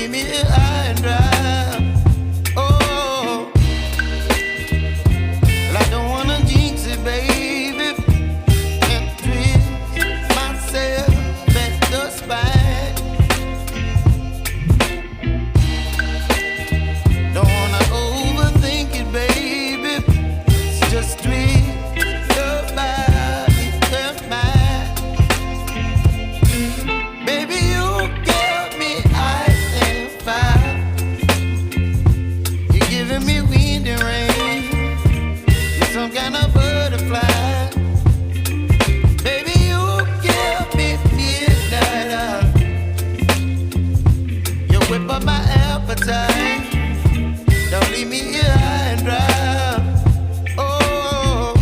leave me high and dry. Oh, well, I don't wanna jinx it, baby, and twist myself at the spine. Don't wanna overthink it, baby. It's just twist your body and mine. Baby, you give me ice and fire. You're giving me wind and rain. You're some kind of butterfly. Baby, you give me midnight oil. You whip up my appetite. Don't leave me here high and dry. Oh,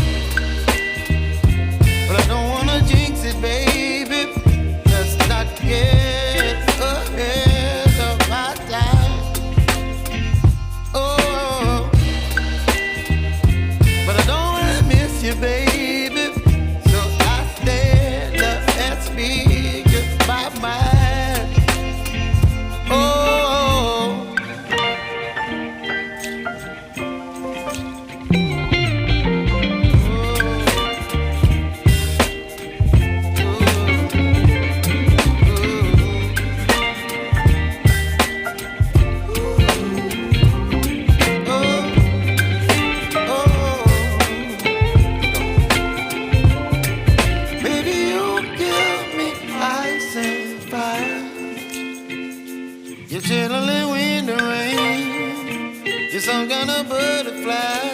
but I don't wanna jinx it, baby. Let's not get ahead of my time. Oh, but I don't wanna miss you, baby. So I stand up and speak my mind. Oh. Baby, you give me ice and fire. You're chilling wind and rain. You're some kind of butterfly.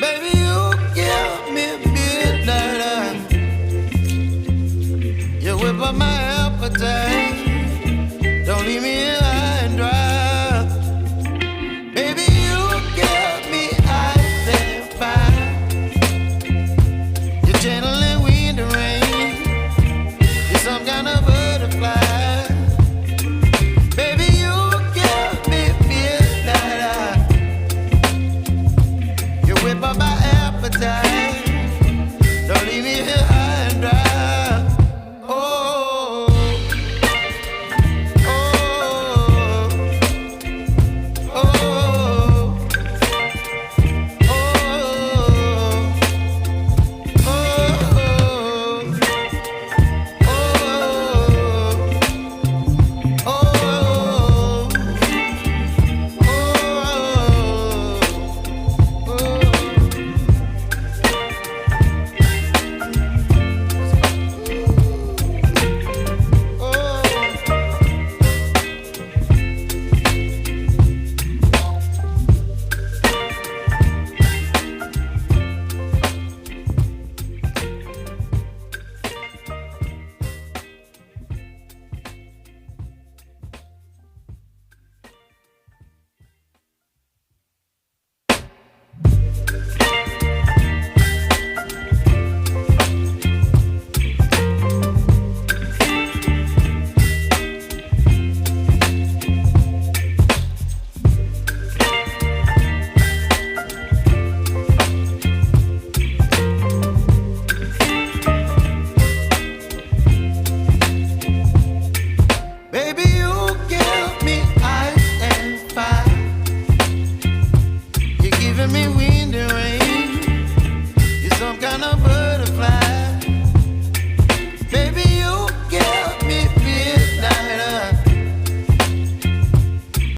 Baby, you give me midnight oil. You whip up my appetite. Don't leave me here high and dry. Baby, you give me ice and fire. You're channeling wind and rain. You're some kind of butterfly. Baby, you give me midnight oil. You whip up my appetite. Don't leave me here high and dry. Oh, oh, oh, oh, baby, you give me ice and fire. You're giving me wind.